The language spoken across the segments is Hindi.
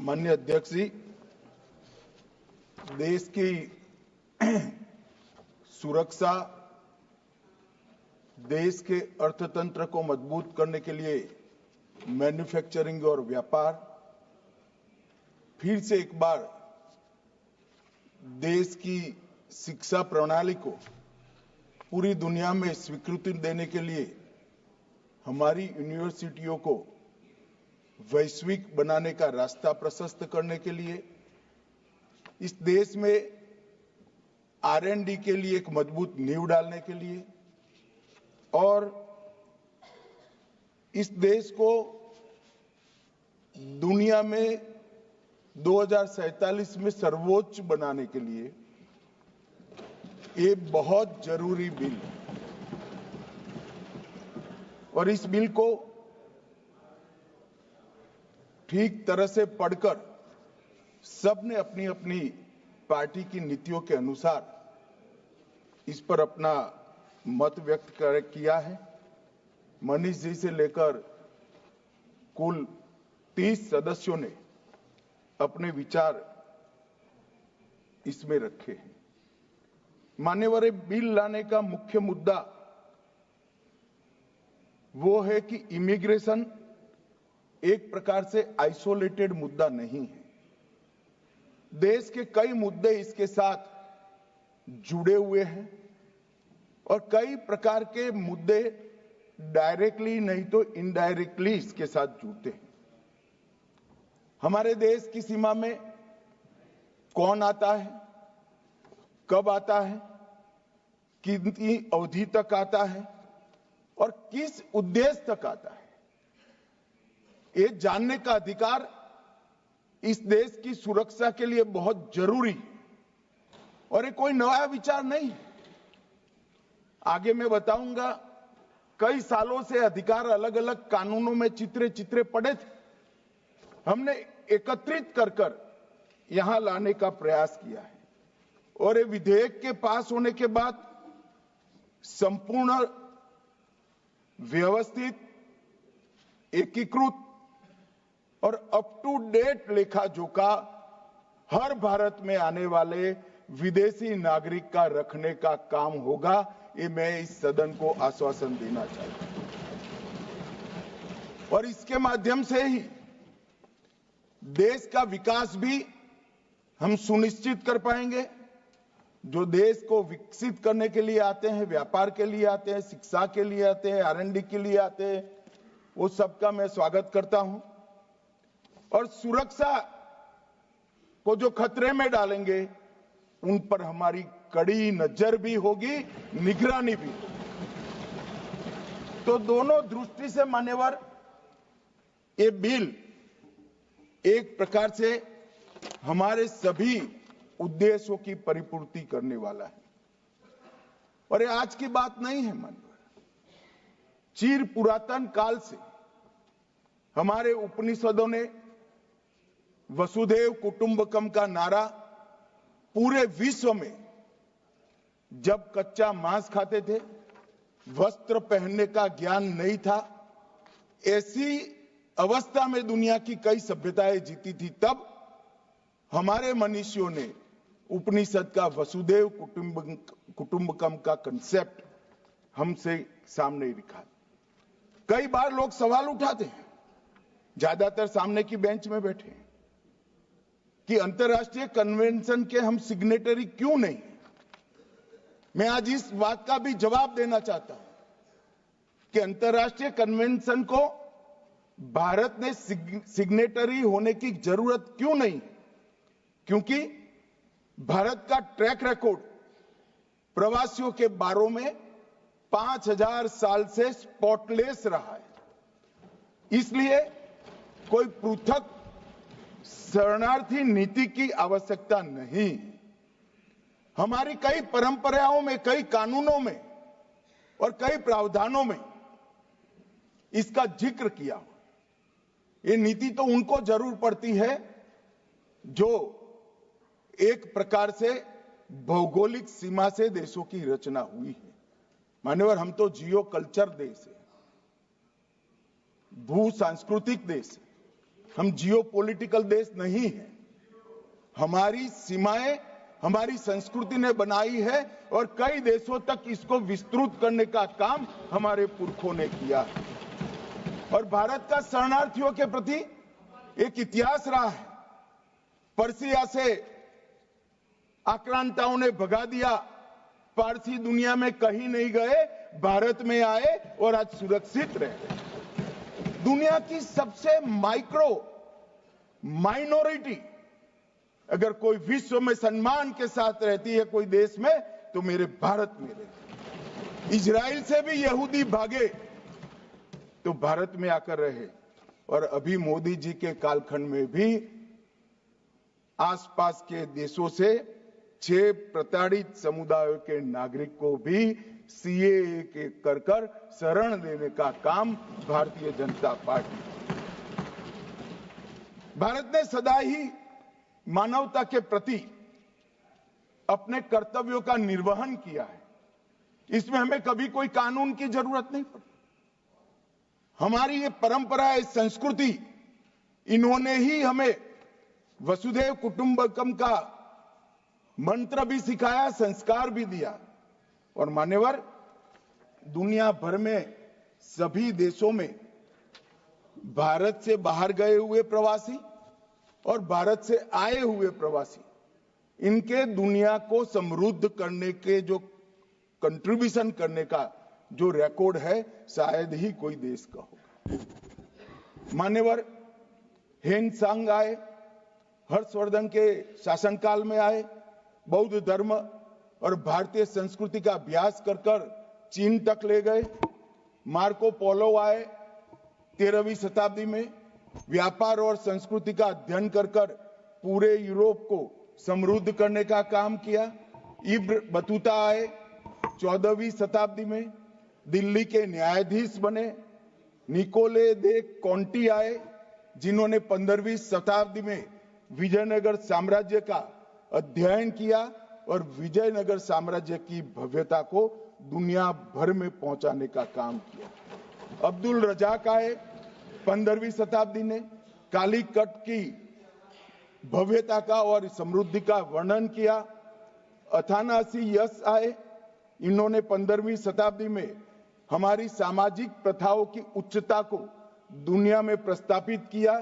माननीय अध्यक्ष जी, देश की सुरक्षा, देश के अर्थतंत्र को मजबूत करने के लिए मैन्युफैक्चरिंग और व्यापार फिर से एक बार देश की शिक्षा प्रणाली को पूरी दुनिया में स्वीकृति देने के लिए हमारी यूनिवर्सिटियों को वैश्विक बनाने का रास्ता प्रशस्त करने के लिए इस देश में R&D के लिए एक मजबूत नींव डालने के लिए और इस देश को दुनिया में 2047 में सर्वोच्च बनाने के लिए ये बहुत जरूरी बिल है। और इस बिल को ठीक तरह से पढ़कर सबने अपनी अपनी पार्टी की नीतियों के अनुसार इस पर अपना मत व्यक्त किया है। मनीष जी से लेकर कुल 30 सदस्यों ने अपने विचार इसमें रखे हैं। मान्यवर, बिल लाने का मुख्य मुद्दा वो है कि इमिग्रेशन एक प्रकार से आइसोलेटेड मुद्दा नहीं है। देश के कई मुद्दे इसके साथ जुड़े हुए हैं और कई प्रकार के मुद्दे डायरेक्टली नहीं तो इनडायरेक्टली इसके साथ जुड़ते हैं। हमारे देश की सीमा में कौन आता है, कब आता है, कितनी अवधि तक आता है और किस उद्देश्य तक आता है, ये जानने का अधिकार इस देश की सुरक्षा के लिए बहुत जरूरी है और ये कोई नया विचार नहीं है। आगे मैं बताऊंगा, कई सालों से अधिकार अलग अलग कानूनों में चित्रे पड़े थे। हमने एकत्रित कर यहां लाने का प्रयास किया है और ये विधेयक के पास होने के बाद संपूर्ण व्यवस्थित, एकीकृत और अप टू डेट लेखा जोखा हर भारत में आने वाले विदेशी नागरिक का रखने का काम होगा। ये मैं इस सदन को आश्वासन देना चाहता हूं और इसके माध्यम से ही देश का विकास भी हम सुनिश्चित कर पाएंगे। जो देश को विकसित करने के लिए आते हैं, व्यापार के लिए आते हैं, शिक्षा के लिए आते हैं, R&D के लिए आते हैं, वो सबका मैं स्वागत करता हूं और सुरक्षा को जो खतरे में डालेंगे उन पर हमारी कड़ी नजर भी होगी, निगरानी भी होगी। तो दोनों दृष्टि से मान्यवर, ये बिल एक प्रकार से हमारे सभी उद्देश्यों की परिपूर्ति करने वाला है और ये आज की बात नहीं है मान्यवर। चिर पुरातन काल से हमारे उपनिषदों ने वसुधैव कुटुंबकम का नारा पूरे विश्व में, जब कच्चा मांस खाते थे, वस्त्र पहनने का ज्ञान नहीं था, ऐसी अवस्था में दुनिया की कई सभ्यताएं जीती थी, तब हमारे मनीषियों ने उपनिषद का वसुधैव कुटुंबकम का कंसेप्ट हमसे सामने रखा। कई बार लोग सवाल उठाते हैं, ज्यादातर सामने की बेंच में बैठे हैं, कि अंतर्राष्ट्रीय कन्वेंशन के हम सिग्नेटरी क्यों नहीं। मैं आज इस बात का भी जवाब देना चाहता हूं कि अंतर्राष्ट्रीय कन्वेंशन को भारत ने सिग्नेटरी होने की जरूरत क्यों नहीं, क्योंकि भारत का ट्रैक रिकॉर्ड प्रवासियों के बारे में 5000 साल से स्पॉटलेस रहा है। इसलिए कोई पृथक शरणार्थी नीति की आवश्यकता नहीं। हमारी कई परंपराओं में, कई कानूनों में और कई प्रावधानों में इसका जिक्र किया हुआ। ये नीति तो उनको जरूर पड़ती है जो एक प्रकार से भौगोलिक सीमा से देशों की रचना हुई है। मान्यवर, हम तो जियो कल्चर देश है, भू सांस्कृतिक देश है। हम जियोपॉलिटिकल देश नहीं है। हमारी सीमाएं हमारी संस्कृति ने बनाई है और कई देशों तक इसको विस्तृत करने का काम हमारे पुरखों ने किया है। और भारत का शरणार्थियों के प्रति एक इतिहास रहा है। पर्सिया से आक्रांताओं ने भगा दिया, पारसी दुनिया में कहीं नहीं गए, भारत में आए और आज सुरक्षित रहे। दुनिया की सबसे माइनॉरिटी अगर कोई विश्व में सम्मान के साथ रहती है कोई देश में, तो मेरे भारत में रहती। इजराइल से भी यहूदी भागे तो भारत में आकर रहे। और अभी मोदी जी के कालखंड में भी आसपास के देशों से 6 प्रताड़ित समुदायों के नागरिक को भी सीएए के कर शरण देने का काम भारतीय जनता पार्टी। भारत ने सदा ही मानवता के प्रति अपने कर्तव्यों का निर्वहन किया है। इसमें हमें कभी कोई कानून की जरूरत नहीं पड़ी। हमारी ये परंपरा है, संस्कृति, इन्होंने ही हमें वसुधैव कुटुंबकम का मंत्र भी सिखाया, संस्कार भी दिया। और मान्यवर, दुनिया भर में सभी देशों में भारत से बाहर गए हुए प्रवासी और भारत से आए हुए प्रवासी, इनके दुनिया को समृद्ध करने के जो कंट्रीब्यूशन करने का जो रिकॉर्ड है, शायद ही कोई देश का होगा। मान्यवर हेनसांग आए, हर्षवर्धन के शासनकाल में आए, बौद्ध धर्म और भारतीय संस्कृति का अभ्यास कर चीन तक ले गए। मार्को पोलो आए 13वीं शताब्दी में, व्यापार और संस्कृति का अध्ययन कर पूरे यूरोप को समृद्ध करने का काम किया। इब्न बतूता आए 14वीं शताब्दी में, दिल्ली के न्यायाधीश बने। निकोले दे कॉन्टी आए, जिन्होंने 15वीं शताब्दी में विजयनगर साम्राज्य का अध्ययन किया और विजयनगर साम्राज्य की भव्यता को दुनिया भर में पहुंचाने का काम किया। अब्दुल रजाक आए 15वीं शताब्दी ने, कालीकट की भव्यता का और समृद्धि का वर्णन किया। अथानासी यस आए, इन्होंने 15वीं शताब्दी में हमारी सामाजिक प्रथाओं की उच्चता को दुनिया में प्रस्थापित किया।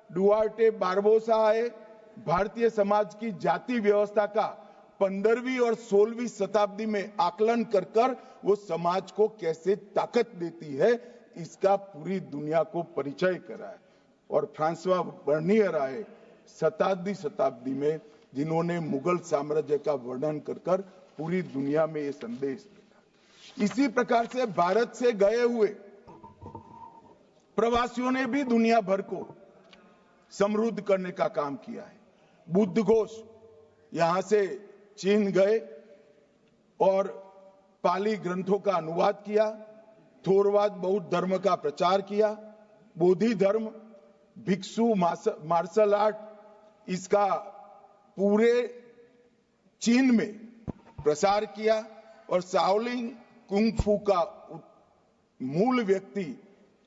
डुआर्टे बारबोसा आए, भारतीय समाज की जाति व्यवस्था का 15वीं और 16वीं शताब्दी में आकलन कर वो समाज को कैसे ताकत देती है, इसका पूरी दुनिया को परिचय कराया। और फ्रांसवा बर्नियर आए 17वीं शताब्दी में, जिन्होंने मुगल साम्राज्य का वर्णन कर पूरी दुनिया में ये संदेश दिया। इसी प्रकार से भारत से गए हुए प्रवासियों ने भी दुनिया भर को समृद्ध करने का काम किया है। बुद्ध घोष यहां से चीन गए और पाली ग्रंथों का अनुवाद किया, थोरवाद बौद्ध धर्म का प्रचार किया, बोधि धर्म, भिक्षु मार्शल आर्ट, इसका पूरे चीन में प्रसार किया। और शाओलिन कुंग फू का मूल व्यक्ति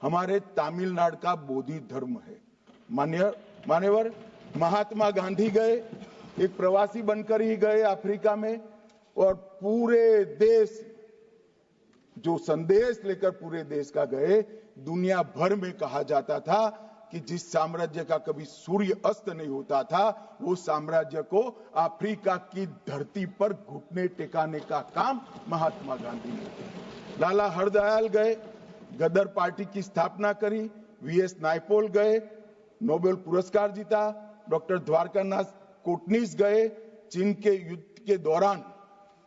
हमारे तमिलनाडु का बोधि धर्म है। मान्यवर महात्मा गांधी गए, एक प्रवासी बनकर ही गए अफ्रीका में, और पूरे देश जो संदेश लेकर पूरे देश का गए, दुनिया भर में कहा जाता था कि जिस साम्राज्य का कभी सूर्य अस्त नहीं होता था, वो साम्राज्य को अफ्रीका की धरती पर घुटने टेकाने का काम महात्मा गांधी ने किया। लाला हरदयाल गए, गदर पार्टी की स्थापना करी। वीएस नायपॉल गए, नोबेल पुरस्कार जीता। डॉक्टर द्वारकानाथ कोटनीस गए, चीन के युद्ध के दौरान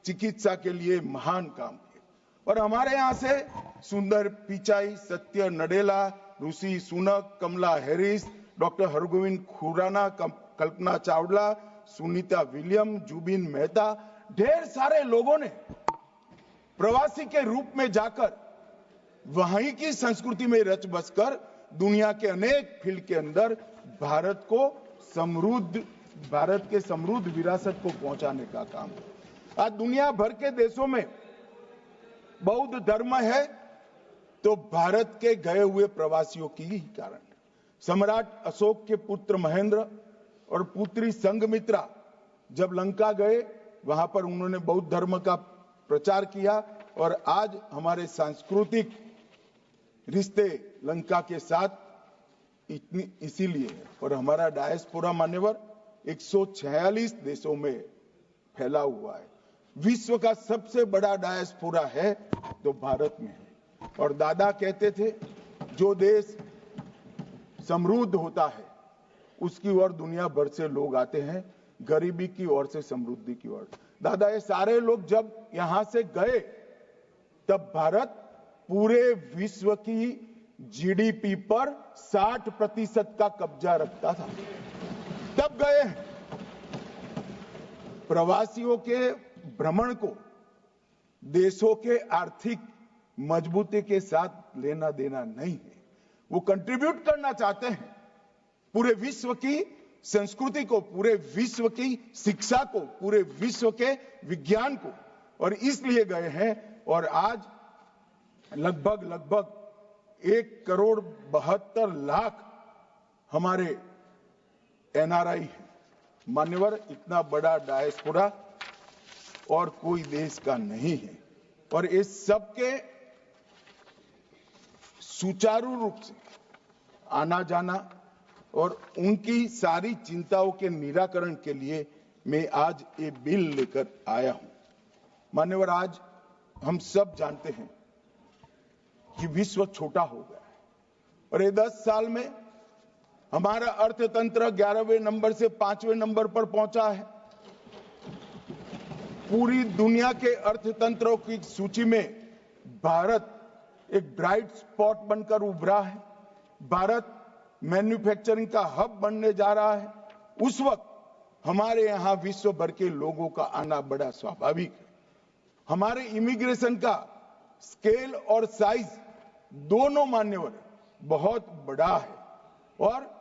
चिकित्सा के लिए महान काम किए। और हमारे यहां से सुंदर पिचाई, सत्य नडेला, ऋषि सुनक, कमला Harris, doctor Hargovind Khurana, Kalpana Chawla, Sunita William, Zubin Mehta, ढेर सारे लोगों ने प्रवासी के रूप में जाकर वहीं की संस्कृति में रच बसकर दुनिया के अनेक फील्ड के अंदर भारत के समृद्ध विरासत को पहुंचाने का काम। आज दुनिया भर के देशों में बौद्ध धर्म है तो भारत के गए हुए प्रवासियों की ही कारण। सम्राट अशोक के पुत्र महेंद्र और पुत्री संघमित्रा जब लंका गए, वहां पर उन्होंने बौद्ध धर्म का प्रचार किया और आज हमारे सांस्कृतिक रिश्ते लंका के साथ इसीलिए है। और हमारा डायस्पोरा मान्यवर 146 देशों में फैला हुआ है। विश्व का सबसे बड़ा डायस्पोरा है तो भारत में है। और दादा कहते थे, जो देश समृद्ध होता है उसकी ओर दुनिया भर से लोग आते हैं, गरीबी की ओर से समृद्धि की ओर। दादा, ये सारे लोग जब यहां से गए तब भारत पूरे विश्व की जीडीपी पर 60% का कब्जा रखता था, तब गए। प्रवासियों के भ्रमण को देशों के आर्थिक मजबूती के साथ लेना देना नहीं है। वो कंट्रीब्यूट करना चाहते हैं पूरे विश्व की संस्कृति को, पूरे विश्व की शिक्षा को, पूरे विश्व के विज्ञान को, और इसलिए गए हैं। और आज लगभग 1,72,00,000 हमारे एनआरआई हैं। मान्यवर, इतना बड़ा डायस्पोरा और कोई देश का नहीं है। और इस सबके सुचारू रूप से आना जाना और उनकी सारी चिंताओं के निराकरण के लिए मैं आज ये बिल लेकर आया हूं। मान्यवर, आज हम सब जानते हैं कि विश्व छोटा हो गया है और ये 10 साल में हमारा अर्थतंत्र 11वें नंबर से 5वें नंबर पर पहुंचा है। पूरी दुनिया के अर्थतंत्रों की सूची में भारत एक ब्राइट स्पॉट बनकर उभरा है। भारत मैन्युफैक्चरिंग का हब बनने जा रहा है। उस वक्त हमारे यहां विश्व भर के लोगों का आना बड़ा स्वाभाविक है। हमारे इमिग्रेशन का स्केल और साइज दोनों मान्यवर बहुत बड़ा है और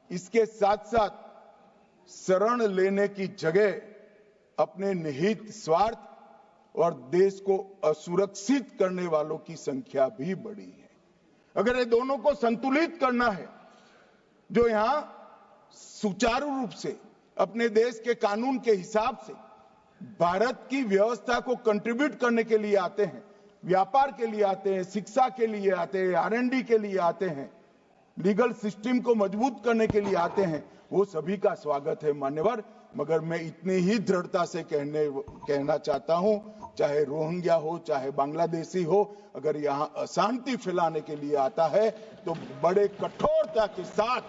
इसके साथ साथ शरण लेने की जगह अपने निहित स्वार्थ और देश को असुरक्षित करने वालों की संख्या भी बढ़ी है। अगर ये दोनों को संतुलित करना है, जो यहां सुचारू रूप से अपने देश के कानून के हिसाब से भारत की व्यवस्था को कंट्रीब्यूट करने के लिए आते हैं, व्यापार के लिए आते हैं, शिक्षा के लिए आते हैं, R&D के लिए आते हैं, लीगल सिस्टम को मजबूत करने के लिए आते हैं, वो सभी का स्वागत है मान्यवर। मगर मैं इतनी ही दृढ़ता से कहना चाहता हूं, चाहे रोहिंग्या हो, चाहे बांग्लादेशी हो, अगर यहां अशांति फैलाने के लिए आता है तो बड़े कठोरता के साथ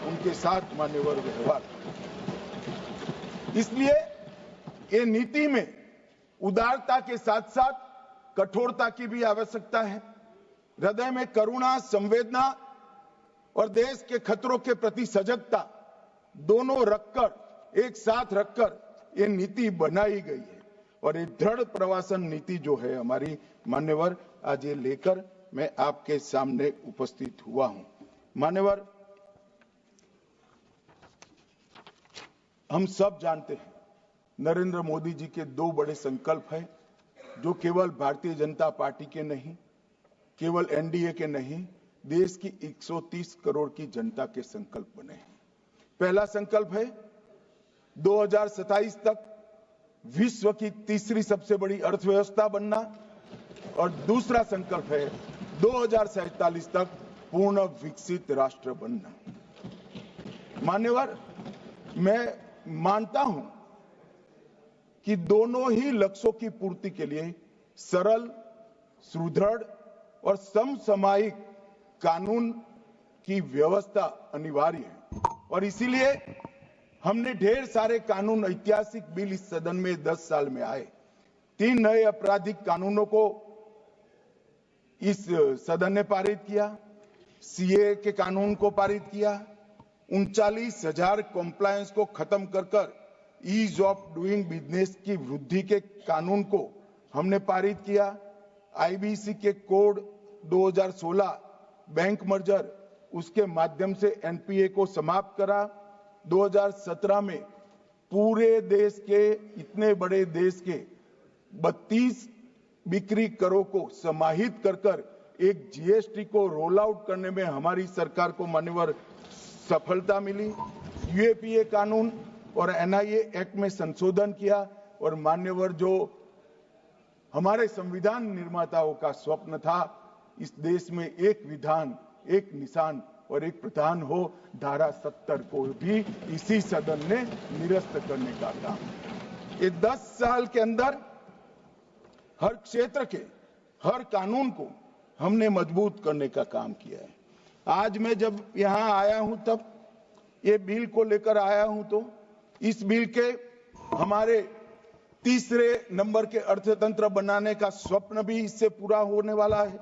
उनके साथ मान्यवर व्यवहार। इसलिए ये नीति में उदारता के साथ साथ कठोरता की भी आवश्यकता है। हृदय में करुणा, संवेदना और देश के खतरों के प्रति सजगता दोनों रखकर, एक साथ रखकर ये नीति बनाई गई है। और ये दृढ़ प्रवासन नीति जो है हमारी मान्यवर, आज ये लेकर मैं आपके सामने उपस्थित हुआ हूं। मान्यवर, हम सब जानते हैं नरेंद्र मोदी जी के 2 बड़े संकल्प हैं, जो केवल भारतीय जनता पार्टी के नहीं, केवल एनडीए के नहीं, देश की 130 करोड़ की जनता के संकल्प बने हैं। पहला संकल्प है 2027 तक विश्व की तीसरी सबसे बड़ी अर्थव्यवस्था बनना और दूसरा संकल्प है 2047 तक पूर्ण विकसित राष्ट्र बनना। मान्यवर, मैं मानता हूं कि दोनों ही लक्ष्यों की पूर्ति के लिए सरल, सुदृढ़ और समसामयिक कानून की व्यवस्था अनिवार्य है। और इसीलिए हमने ढेर सारे कानून, ऐतिहासिक बिल इस सदन में 10 साल में आए। 3 नए आपराधिक कानूनों को इस सदन ने पारित किया, सीए के कानून को पारित किया, 39,000 कॉम्प्लायंस को खत्म कर ईज ऑफ डूइंग बिजनेस की वृद्धि के कानून को हमने पारित किया, आईबीसी के कोड 2016 बैंक मर्जर, उसके माध्यम से एनपीए को समाप्त करा। 2017 में पूरे देश के, इतने बड़े देश के 32 बिक्री करों को समाहित कर एक जीएसटी को रोल आउट करने में हमारी सरकार को मान्यवर सफलता मिली। यूएपीए कानून और एनआईए एक्ट में संशोधन किया और मान्यवर जो हमारे संविधान निर्माताओं का स्वप्न था, इस देश में एक विधान, एक निशान और एक प्रधान हो, धारा 70 को भी इसी सदन ने निरस्त करने का काम। ये 10 साल के अंदर हर क्षेत्र के हर कानून को हमने मजबूत करने का काम किया है। आज मैं जब यहां आया हूं तब ये बिल को लेकर आया हूं, तो इस बिल के हमारे तीसरे नंबर के अर्थतंत्र बनाने का स्वप्न भी इससे पूरा होने वाला है।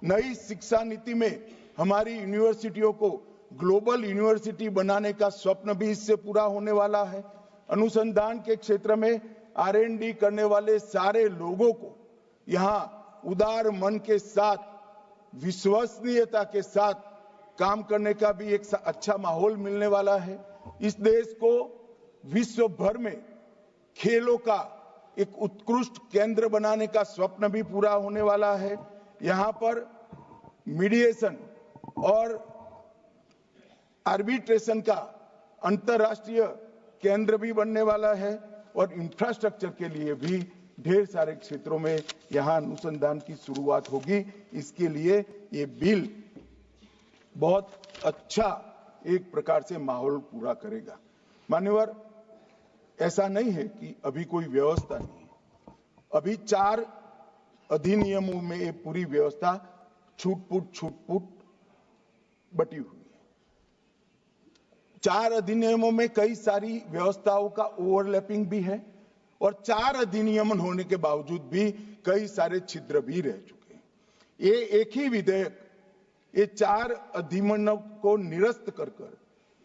नई शिक्षा नीति में हमारी यूनिवर्सिटियों को ग्लोबल यूनिवर्सिटी बनाने का स्वप्न भी इससे पूरा होने वाला है। अनुसंधान के क्षेत्र में R&D करने वाले सारे लोगों को यहां उदार मन के साथ, विश्वसनीयता के साथ काम करने का भी एक अच्छा माहौल मिलने वाला है। इस देश को विश्व भर में खेलों का एक उत्कृष्ट केंद्र बनाने का स्वप्न भी पूरा होने वाला है। यहां पर मीडिएशन और आर्बिट्रेशन का अंतर्राष्ट्रीय केंद्र भी बनने वाला है और इंफ्रास्ट्रक्चर के लिए भी ढेर सारे क्षेत्रों में यहां अनुसंधान की शुरुआत होगी। इसके लिए ये बिल बहुत अच्छा एक प्रकार से माहौल पूरा करेगा। मान्यवर, ऐसा नहीं है कि अभी कोई व्यवस्था नहीं है। अभी 4 अधिनियमों में ये पूरी व्यवस्था छूट-फूट बटी हुई है। 4 अधिनियमों में कई सारी व्यवस्थाओं का ओवरलैपिंग भी है और 4 अधिनियम होने के बावजूद भी कई सारे छिद्र भी रह चुके हैं। ये एक ही विधेयक ये 4 अधिनियमों को निरस्त कर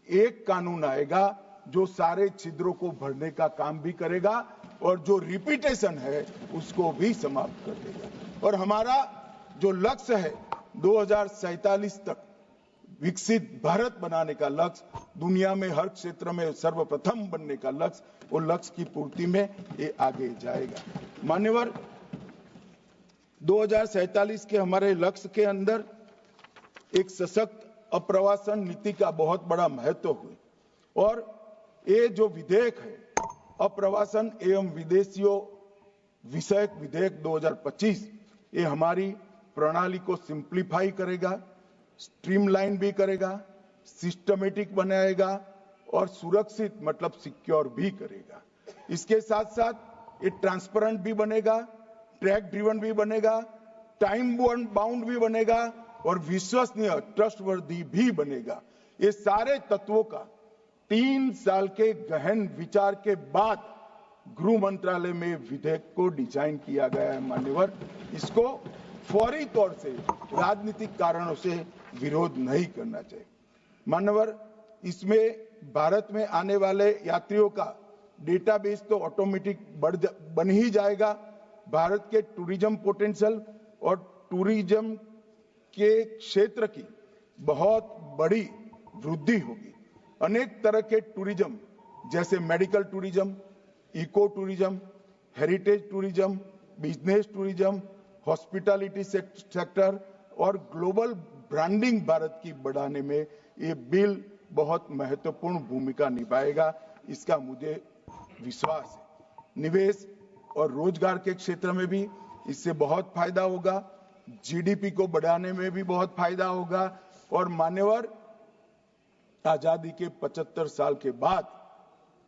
एक कानून आएगा जो सारे छिद्रों को भरने का काम भी करेगा और जो रिपीटेशन है उसको भी समाप्त कर देगा। और हमारा जो लक्ष्य है 2047 तक विकसित भारत बनाने का लक्ष्य, दुनिया में हर क्षेत्र में सर्वप्रथम बनने का लक्ष्य, वो लक्ष्य की पूर्ति में ये आगे जाएगा। मान्यवर, 2047 के हमारे लक्ष्य के अंदर एक सशक्त अप्रवासन नीति का बहुत बड़ा महत्व है और ये जो विधेयक है अप्रवासन एवं विदेशियों विषयक विधेयक 2025, ये हमारी प्रणाली को सिंप्लीफाई करेगा, स्ट्रीमलाइन भी करेगा, सिस्टमेटिक बनाएगा और सुरक्षित मतलब सिक्योर भी करेगा। इसके साथ साथ ये ट्रांसपेरेंट भी बनेगा, ट्रैक ड्रिवन भी बनेगा, टाइम बाउंड भी बनेगा और विश्वसनीय ट्रस्टवर्दी भी बनेगा। ये सारे तत्वों का 3 साल के गहन विचार के बाद गृह मंत्रालय में विधेयक को डिजाइन किया गया है। मान्यवर, इसको फौरी तौर से राजनीतिक कारणों से विरोध नहीं करना चाहिए। मान्यवर, इसमें भारत में आने वाले यात्रियों का डेटाबेस तो ऑटोमेटिक बन ही जाएगा। भारत के टूरिज्म पोटेंशियल और टूरिज्म के क्षेत्र की बहुत बड़ी वृद्धि होगी। अनेक तरह के टूरिज्म जैसे medical tourism, eco tourism, heritage tourism, business tourism, hospitality sector और ग्लोबल ब्रांडिंग भारत की बढ़ाने में ये बिल बहुत महत्वपूर्ण भूमिका निभाएगा, इसका मुझे विश्वास है। निवेश और रोजगार के क्षेत्र में भी इससे बहुत फायदा होगा, जीडीपी को बढ़ाने में भी बहुत फायदा होगा और मान्यवर, आजादी के 75 साल के बाद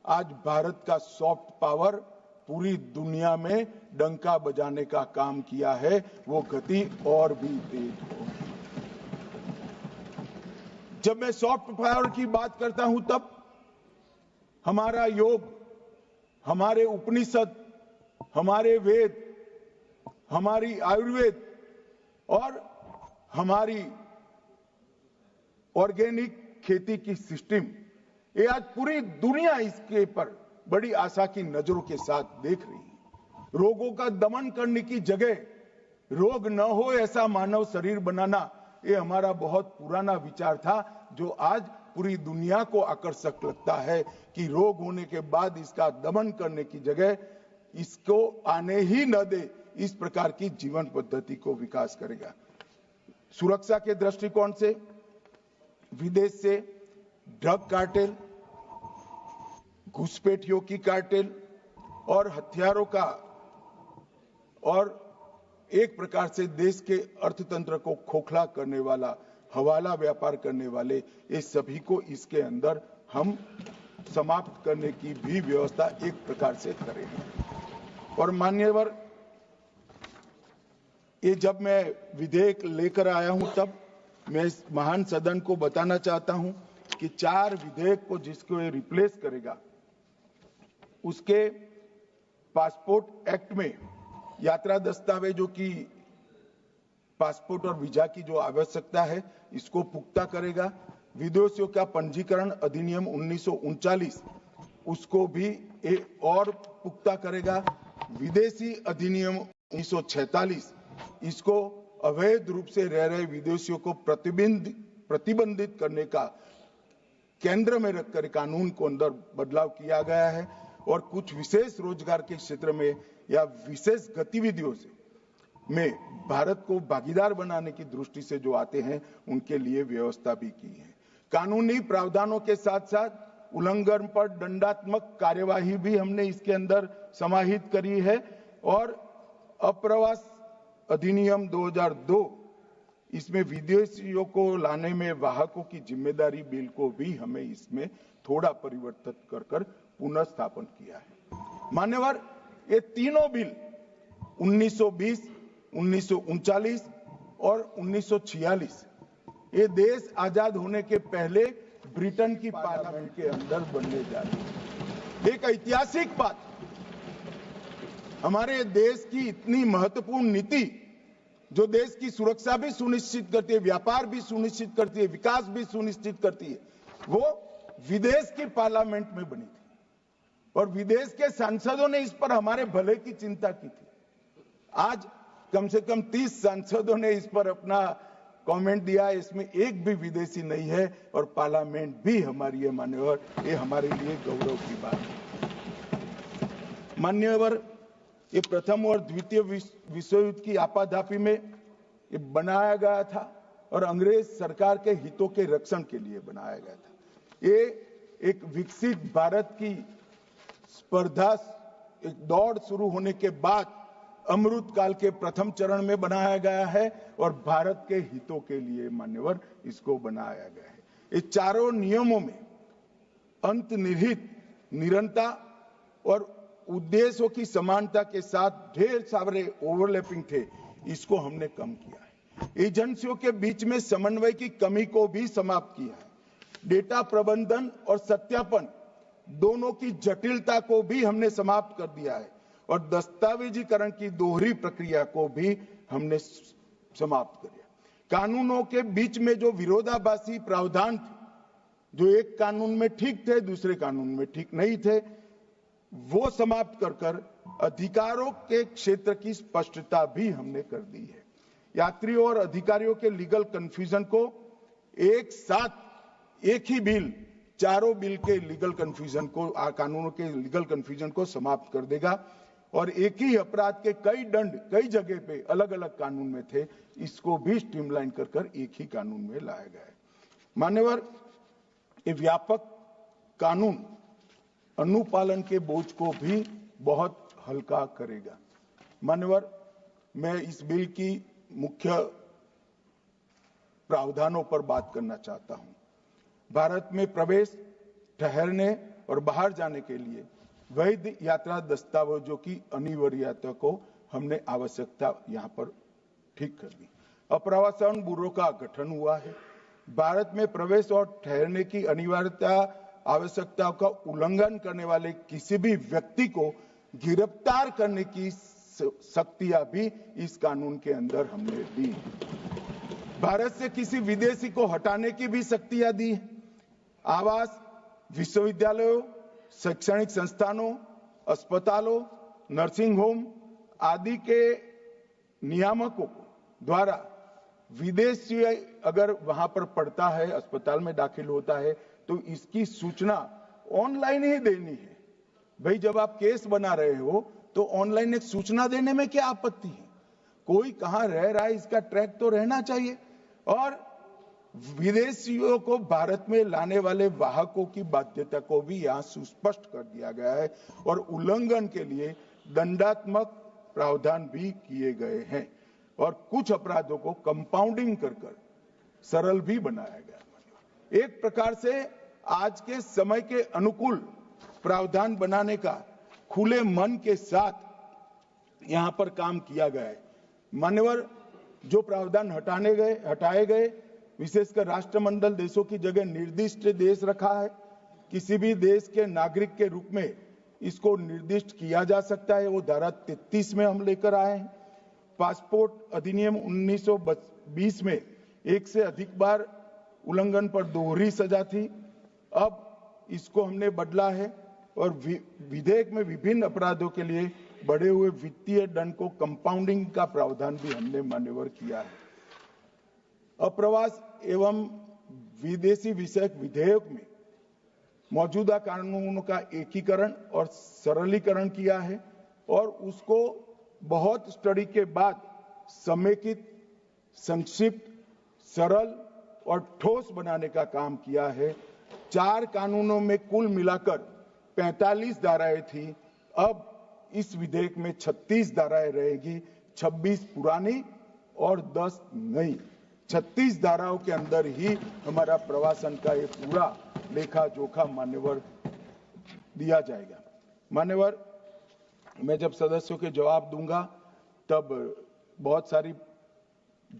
आज भारत का सॉफ्ट पावर पूरी दुनिया में डंका बजाने का काम किया है, वो गति और भी तेज हो। जब मैं सॉफ्ट पावर की बात करता हूं तब हमारा योग, हमारे उपनिषद, हमारे वेद, हमारी आयुर्वेद और हमारी ऑर्गेनिक खेती की सिस्टम, ये आज पूरी दुनिया इसके पर बड़ी आशा की नजरों के साथ देख रही है। रोगों का दमन करने की जगह रोग न हो ऐसा मानव शरीर बनाना, ये हमारा बहुत पुराना विचार था, जो आज पूरी दुनिया को आकर्षक लगता है कि रोग होने के बाद इसका दमन करने की जगह इसको आने ही न दे, इस प्रकार की जीवन पद्धति को विकास करेगा। सुरक्षा के दृष्टिकोण से विदेश से ड्रग कार्टेल, घुसपैठियों की कार्टेल और हथियारों का और एक प्रकार से देश के अर्थतंत्र को खोखला करने वाला हवाला व्यापार करने वाले ये सभी को इसके अंदर हम समाप्त करने की भी व्यवस्था एक प्रकार से करेंगे। और मान्यवर, ये जब मैं विधेयक लेकर आया हूं तब मैं इस महान सदन को बताना चाहता हूं कि 4 विधेयक को जिसको ये रिप्लेस करेगा, उसके पासपोर्ट एक्ट में यात्रा दस्तावेजों की पासपोर्ट और वीजा की जो आवश्यकता है इसको पुख्ता करेगा। विदेशियों का पंजीकरण अधिनियम 1939 उसको भी और पुख्ता करेगा। विदेशी अधिनियम 1946 इसको अवैध रूप से रह रहे विदेशियों को प्रतिबंधित करने का केंद्र में रखकर कानून को अंदर बदलाव किया गया है और कुछ विशेष रोजगार के क्षेत्र में या विशेष गतिविधियों से में भारत को भागीदार बनाने की दृष्टि से जो आते हैं उनके लिए व्यवस्था भी की है। कानूनी प्रावधानों के साथ साथ उल्लंघन पर दंडात्मक कार्यवाही भी हमने इसके अंदर समाहित करी है और अप्रवास अधिनियम 2002 इसमें विदेशियों को लाने में वाहकों की जिम्मेदारी बिल को भी हमें इसमें थोड़ा परिवर्तित कर पुनः स्थापन किया है। मान्यवर, ये तीनों बिल 1920, 1939 और 1946 ये देश आजाद होने के पहले ब्रिटेन की पार्लियामेंट के अंदर बनने जा रही है। एक ऐतिहासिक बात, हमारे देश की इतनी महत्वपूर्ण नीति जो देश की सुरक्षा भी सुनिश्चित करती है, व्यापार भी सुनिश्चित करती है, विकास भी सुनिश्चित करती है, वो विदेश की पार्लियामेंट में बनी थी और विदेश के सांसदों ने इस पर हमारे भले की चिंता की थी। आज कम से कम 30 सांसदों ने इस पर अपना कमेंट दिया, इसमें एक भी विदेशी नहीं है और पार्लियामेंट भी हमारी है। मान्यवर, ये हमारे लिए गौरव की बात है। मान्यवर, ये प्रथम और द्वितीय विश्व युद्ध की आपाधापी में ये बनाया गया था और अंग्रेज सरकार के हितों के रक्षण के लिए बनाया गया था। ये एक विकसित भारत की स्पर्धा, एक दौड़ शुरू होने के बाद अमृत काल के प्रथम चरण में बनाया गया है और भारत के हितों के लिए मान्यवर इसको बनाया गया है। इस चारों नियमों में अंतर्निहित निरंतरता और उद्देश्यों की समानता के साथ ढेर सारे ओवरलैपिंग थे, इसको हमने कम किया है। एजेंसियों के बीच में समन्वय की कमी को भी समाप्त किया है। डेटा प्रबंधन और सत्यापन दोनों की जटिलता को भी हमने समाप्त कर दिया है और दस्तावेजीकरण की दोहरी प्रक्रिया को भी हमने समाप्त कर दिया। कानूनों के बीच में जो विरोधाभासी प्रावधान थे, जो एक कानून में ठीक थे दूसरे कानून में ठीक नहीं थे, वो समाप्त कर अधिकारों के क्षेत्र की स्पष्टता भी हमने कर दी है। यात्रियों और अधिकारियों के लीगल कंफ्यूजन को एक साथ एक ही बिल चारों बिल के लीगल कंफ्यूजन को, कानूनों के लीगल कंफ्यूजन को समाप्त कर देगा और एक ही अपराध के कई दंड कई जगह पे अलग अलग कानून में थे, इसको भी स्ट्रीमलाइन कर एक ही कानून में लाया गया है। मान्यवर, ये व्यापक कानून अनुपालन के बोझ को भी बहुत हल्का करेगा। मान्यवर, मैं इस बिल की मुख्य प्रावधानों पर बात करना चाहता हूं। भारत में प्रवेश, ठहरने और बाहर जाने के लिए वैध यात्रा दस्तावेजों की अनिवार्यता को हमने आवश्यकता यहां पर ठीक कर दी। अप्रवासन ब्यूरो का गठन हुआ है। भारत में प्रवेश और ठहरने की अनिवार्यता आवश्यकताओं का उल्लंघन करने वाले किसी भी व्यक्ति को गिरफ्तार करने की शक्तियां भी इस कानून के अंदर हमने दी। भारत से किसी विदेशी को हटाने की भी शक्तियां दी। आवास, विश्वविद्यालयों, शैक्षणिक संस्थानों, अस्पतालों, नर्सिंग होम आदि के नियामकों द्वारा विदेशी अगर वहां पर पढ़ता है, अस्पताल में दाखिल होता है, तो इसकी सूचना ऑनलाइन ही देनी है। भाई, जब आप केस बना रहे हो तो ऑनलाइन एक सूचना देने में क्या आपत्ति है? कोई कहां रह रहा है इसका ट्रैक तो रहना चाहिए। और विदेशियों को भारत में लाने वाले वाहकों की बाध्यता को भी यहां सुस्पष्ट कर दिया गया है और उल्लंघन के लिए दंडात्मक प्रावधान भी किए गए हैं और कुछ अपराधों को कंपाउंडिंग कर सरल भी बनाया गया। एक प्रकार से आज के समय के अनुकूल प्रावधान बनाने का खुले मन के साथ यहां पर काम किया गया है। मान्यवर, जो प्रावधान हटाए गए, विशेषकर राष्ट्रमंडल देशों की जगह निर्दिष्ट देश रखा है। किसी भी देश के नागरिक के रूप में इसको निर्दिष्ट किया जा सकता है, वो धारा 33 में हम लेकर आए हैं। पासपोर्ट अधिनियम 1920 में एक से अधिक बार उल्लंघन पर दोहरी सजा थी, अब इसको हमने बदला है और विधेयक में विभिन्न अपराधों के लिए बढ़े हुए वित्तीय दंड को कंपाउंडिंग का प्रावधान भी हमने मान्यवर किया है। अप्रवास एवं विदेशी विषयक विधेयक में मौजूदा कानूनों का एकीकरण और सरलीकरण किया है और उसको बहुत स्टडी के बाद समेकित, संक्षिप्त, सरल और ठोस बनाने का काम किया है। 4 कानूनों में कुल मिलाकर 45 धाराएं थी, अब इस विधेयक में 36 धाराएं रहेगी, 26 पुरानी और 10 नई। 36 धाराओं के अंदर ही हमारा प्रवासन का ये पूरा लेखा जोखा मान्यवर दिया जाएगा। मान्यवर, मैं जब सदस्यों के जवाब दूंगा तब बहुत सारी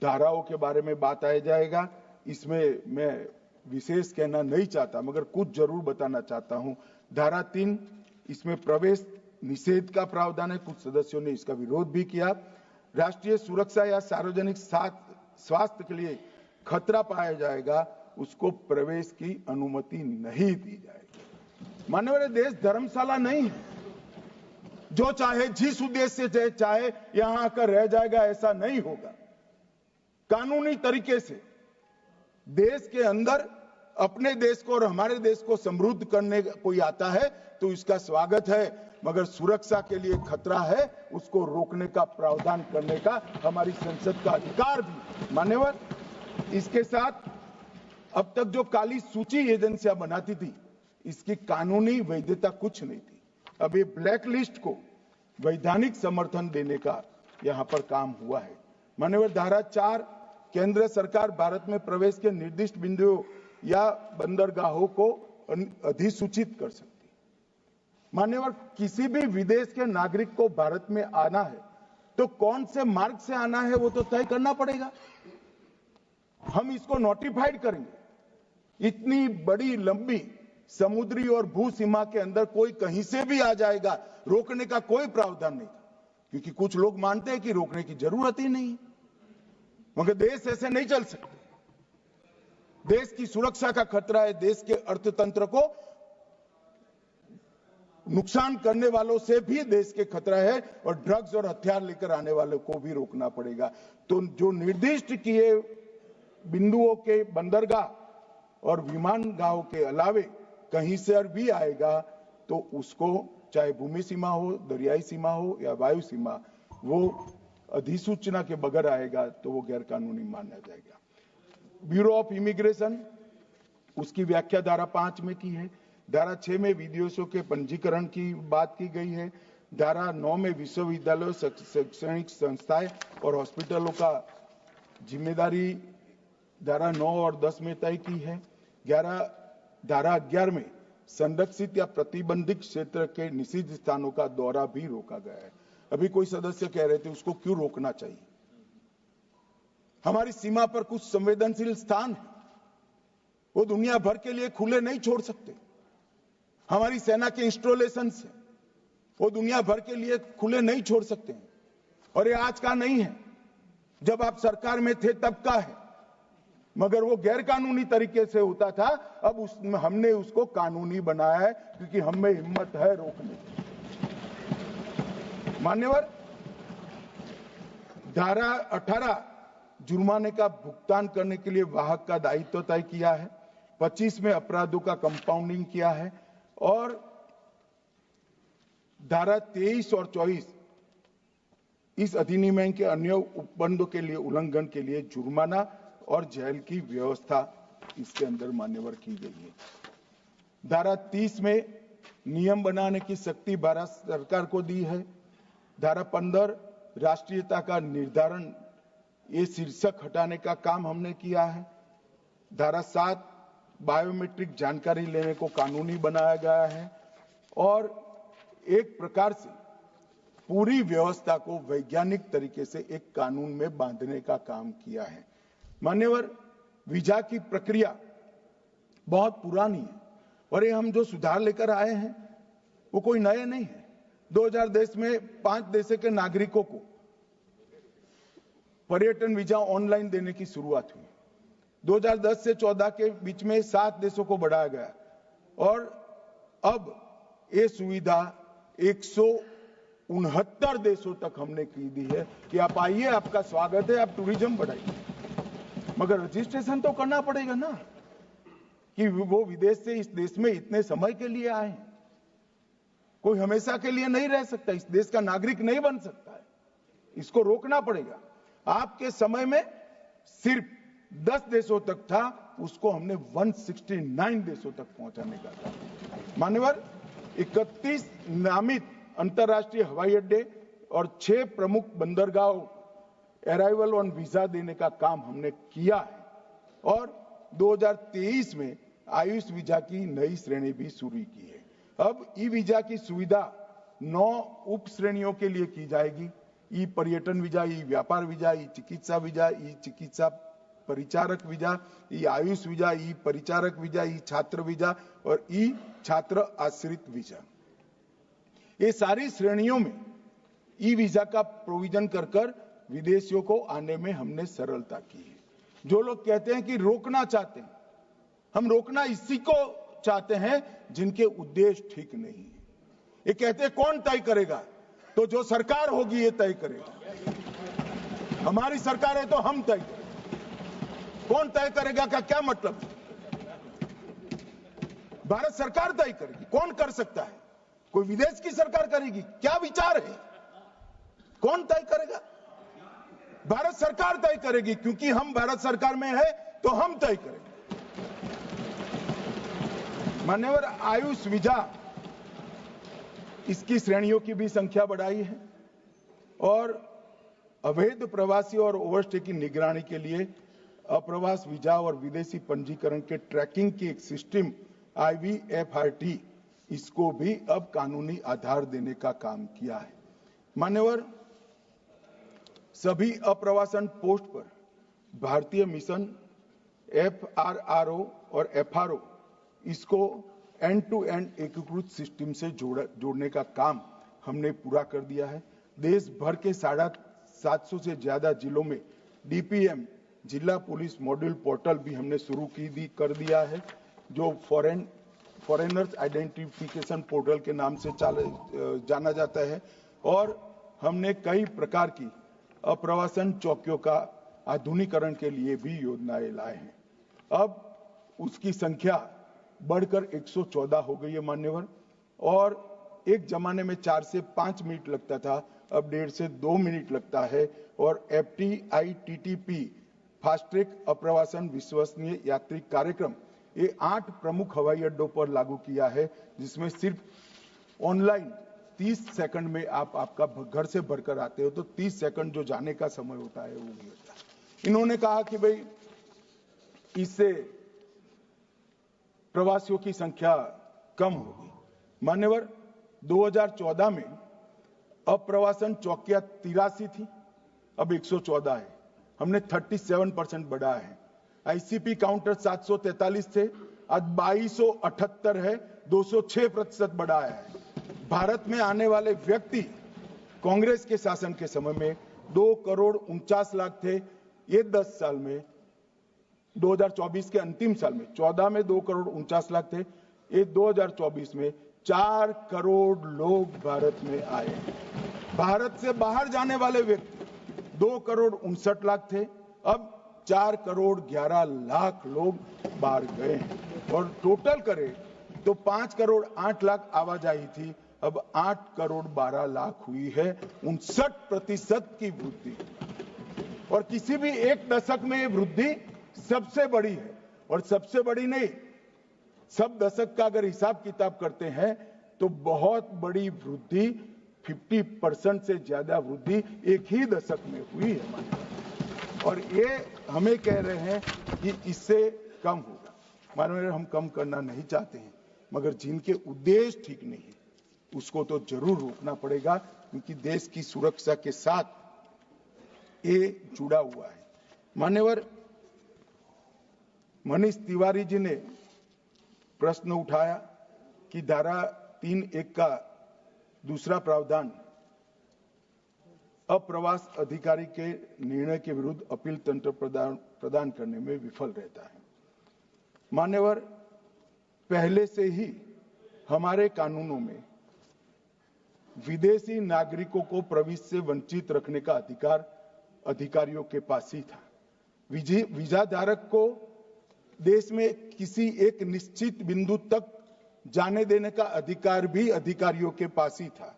धाराओं के बारे में बात आ जाएगा। इसमें मैं विशेष कहना नहीं चाहता, मगर कुछ जरूर बताना चाहता हूं। धारा 3, इसमें प्रवेश निषेध का प्रावधान है, कुछ सदस्यों ने इसका विरोध भी किया। राष्ट्रीय सुरक्षा या सार्वजनिक स्वास्थ्य के लिए खतरा पाया जाएगा, उसको प्रवेश की अनुमति नहीं दी जाएगी। माननीय देश धर्मशाला नहीं है, जो चाहे जिस उद्देश्य से चाहे यहां आकर रह जाएगा, ऐसा नहीं होगा। कानूनी तरीके से देश के अंदर अपने देश को और हमारे देश को समृद्ध करने कोई आता है तो इसका स्वागत है, मगर सुरक्षा के लिए खतरा है, उसको रोकने का प्रावधान करने का हमारी संसद का अधिकार भी। मान्यवर, इसके साथ अब तक जो काली सूची एजेंसियां बनाती थी, इसकी कानूनी वैधता कुछ नहीं थी। अब ये ब्लैक लिस्ट को वैधानिक समर्थन देने का यहां पर काम हुआ है। मान्यवर, धारा 4, केंद्र सरकार भारत में प्रवेश के निर्दिष्ट बिंदुओं या बंदरगाहों को अधिसूचित कर सकती है। मान्यवर, किसी भी विदेश के नागरिक को भारत में आना है तो कौन से मार्ग से आना है वो तो तय करना पड़ेगा। हम इसको नोटिफाइड करेंगे। इतनी बड़ी लंबी समुद्री और भू सीमा के अंदर कोई कहीं से भी आ जाएगा, रोकने का कोई प्रावधान नहीं था, क्योंकि कुछ लोग मानते हैं कि रोकने की जरूरत ही नहीं, मगर देश ऐसे नहीं चल सकते। देश की सुरक्षा का खतरा है, देश के अर्थतंत्र को नुकसान करने वालों से भी देश के खतरा है और ड्रग्स और हथियार लेकर आने वालों को भी रोकना पड़ेगा। तो जो निर्दिष्ट किए बिंदुओं के बंदरगाह और विमानगाहों के अलावे कहीं से भी आएगा तो उसको, चाहे भूमि सीमा हो, दरियाई सीमा हो या वायु सीमा, वो अधिसूचना के बगैर आएगा तो वो गैर कानूनी माना जाएगा। ब्यूरो ऑफ इमिग्रेशन, उसकी व्याख्या धारा 5 में की है। धारा 6 में विदेशियों के पंजीकरण की बात की गई है। धारा 9 में विश्वविद्यालयों, शैक्षणिक संस्थाएं और हॉस्पिटलों का जिम्मेदारी धारा 9 और 10 में तय की है। धारा 11 में संरक्षित या प्रतिबंधित क्षेत्र के निषिद्ध स्थानों का दौरा भी रोका गया है। अभी कोई सदस्य कह रहे थे उसको क्यों रोकना चाहिए। हमारी सीमा पर कुछ संवेदनशील स्थान है, वो दुनिया भर के लिए खुले नहीं छोड़ सकते। हमारी सेना के इंस्टॉलेशन है, वो दुनिया भर के लिए खुले नहीं छोड़ सकते हैं। और ये आज का नहीं है, जब आप सरकार में थे तब का है, मगर वो गैर कानूनी तरीके से होता था। अब हमने उसको कानूनी बनाया है, क्योंकि हम में हिम्मत है रोकने की। मान्यवर, धारा 18 जुर्माने का भुगतान करने के लिए वाहक का दायित्व तय किया है। 25 में अपराधों का कंपाउंडिंग किया है और धारा 23 और 24 इस अधिनियम के अन्य उपबंधों के लिए उल्लंघन के लिए जुर्माना और जेल की व्यवस्था इसके अंदर मान्यवर की गई है। धारा 30 में नियम बनाने की शक्ति भारत सरकार को दी है। धारा 15 राष्ट्रीयता का निर्धारण, ये शीर्षक हटाने का काम हमने किया है। धारा 7 बायोमेट्रिक जानकारी लेने को कानूनी बनाया गया है और एक प्रकार से पूरी व्यवस्था को वैज्ञानिक तरीके से एक कानून में बांधने का काम किया है। मान्यवर, वीजा की प्रक्रिया बहुत पुरानी है और ये हम जो सुधार लेकर आए हैं वो कोई नए नहीं है। 2010 में 5 देशों के नागरिकों को पर्यटन वीजा ऑनलाइन देने की शुरुआत हुई। 2010 से 14 के बीच में 7 देशों को बढ़ाया गया और अब ये सुविधा 169 देशों तक हमने की दी है कि आप आइए, आपका स्वागत है, आप टूरिज्म बढ़ाइए। मगर रजिस्ट्रेशन तो करना पड़ेगा ना कि वो विदेश से इस देश में इतने समय के लिए आए। कोई हमेशा के लिए नहीं रह सकता, इस देश का नागरिक नहीं बन सकता है, इसको रोकना पड़ेगा। आपके समय में सिर्फ 10 देशों तक था, उसको हमने 169 देशों तक पहुंचाने का था। मान्यवर, 31 नामित अंतर्राष्ट्रीय हवाई अड्डे और 6 प्रमुख बंदरगाहों अराइवल ऑन वीजा देने का काम हमने किया है और 2023 में आयुष वीजा की नई श्रेणी भी शुरू की है। अब ई वीजा की सुविधा 9 उप श्रेणियों के लिए की जाएगी। ई पर्यटन वीजा, ई व्यापार वीजा, ई चिकित्सा वीजा, ई चिकित्सा परिचारक वीजा, ई आयुष वीजा, ई परिचारक वीजा, ई छात्र वीजा और ई छात्र आश्रित वीजा। ये सारी श्रेणियों में ई वीजा का प्रोविजन कर विदेशियों को आने में हमने सरलता की है। जो लोग कहते हैं कि रोकना चाहते हैं, हम रोकना इसी को चाहते हैं जिनके उद्देश्य ठीक नहीं है। ये कहते हैं कौन तय करेगा, तो जो सरकार होगी ये तय करेगा। हमारी सरकार है तो हम तय करेंगे। कौन तय करेगा का क्या मतलब? भारत सरकार तय करेगी। कौन कर सकता है? कोई विदेश की सरकार करेगी? क्या विचार है? कौन तय करेगा? भारत सरकार तय करेगी, क्योंकि हम भारत सरकार में है तो हम तय करेंगे। मान्यवर, आयुष वीजा, इसकी श्रेणियों की भी संख्या बढ़ाई है और अवैध प्रवासी और ओवरस्टे की निगरानी के लिए अप्रवास वीजा और विदेशी पंजीकरण के ट्रैकिंग की एक सिस्टम IVFRT, इसको भी अब कानूनी आधार देने का काम किया है। मान्यवर, सभी अप्रवासन पोस्ट पर भारतीय मिशन FRRO और FRO, इसको एंड टू एंड एकीकृत सिस्टम से जोड़ने का काम हमने पूरा कर दिया है। देश भर के 750 से ज्यादा जिलों में DPM जिला पुलिस मॉड्यूल पोर्टल भी हमने शुरू कर दिया है, जो फॉरेनर्स आइडेंटिफिकेशन पोर्टल के नाम से जाना जाता है। और हमने कई प्रकार की अप्रवासन चौकियों का आधुनिकीकरण के लिए भी योजनाएं लाए हैं। अब उसकी संख्या बढ़कर 114 हो गई है मान्यवर, और एक जमाने में 4 से 5 मिनट लगता था, अब 1.5 से 2 मिनट लगता है। और FTITTP फास्ट ट्रैक अप्रवासन विश्वसनीय यात्री कार्यक्रम, ये 8 प्रमुख हवाई अड्डों पर लागू किया है, जिसमें सिर्फ ऑनलाइन 30 सेकंड में आपका घर से भरकर आते हो तो 30 सेकंड जो जाने का समय होता है वो भी होता है। इन्होंने कहा कि भाई इससे प्रवासियों की संख्या कम होगी। मान्यवर, 2014 में अप्रवासन चौकियां 83 थी, अब 114 है। हमने 37% बढ़ाया है। ICP काउंटर 743 थे, आज 2278 है, 206% बढ़ाया है। भारत में आने वाले व्यक्ति कांग्रेस के शासन के समय में 2,49,00,000 थे। ये 10 साल में 2024 के अंतिम साल में 14 में 2,49,00,000 थे, ये 2024 में 4 करोड़ लोग भारत में आए। भारत से बाहर जाने वाले व्यक्ति 2,59,00,000 थे, अब 4,11,00,000 लोग बाहर गए हैं। और टोटल करें तो 5,08,00,000 आवाजाही थी, अब 8,12,00,000 हुई है, 59% की वृद्धि। और किसी भी एक दशक में ये वृद्धि सबसे बड़ी है। और सबसे बड़ी नहीं, सब दशक का अगर हिसाब किताब करते हैं तो बहुत बड़ी वृद्धि, 50% से ज्यादा वृद्धि एक ही दशक में हुई है। और ये हमें कह रहे हैं कि इससे कम होगा। माननीय, हम कम करना नहीं चाहते हैं, मगर जिनके उद्देश्य ठीक नहीं है उसको तो जरूर रोकना पड़ेगा, क्योंकि देश की सुरक्षा के साथ ये जुड़ा हुआ है। मान्यवर मनीष तिवारी जी ने प्रश्न उठाया कि धारा 3(1) का दूसरा प्रावधान अप्रवास अधिकारी के निर्णय के विरुद्ध अपील तंत्र प्रदान करने में विफल रहता है। मान्यवर, पहले से ही हमारे कानूनों में विदेशी नागरिकों को प्रवेश से वंचित रखने का अधिकार अधिकारियों के पास ही था। वीजा धारक को देश में किसी एक निश्चित बिंदु तक जाने देने का अधिकार भी अधिकारियों के पास ही था।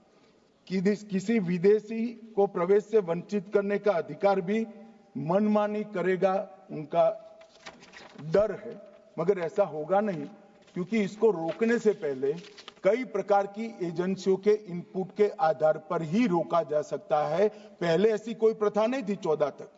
किसी विदेशी को प्रवेश से वंचित करने का अधिकार भी मनमानी करेगा उनका डर है, मगर ऐसा होगा नहीं, क्योंकि इसको रोकने से पहले कई प्रकार की एजेंसियों के इनपुट के आधार पर ही रोका जा सकता है। पहले ऐसी कोई प्रथा नहीं थी 14 तक।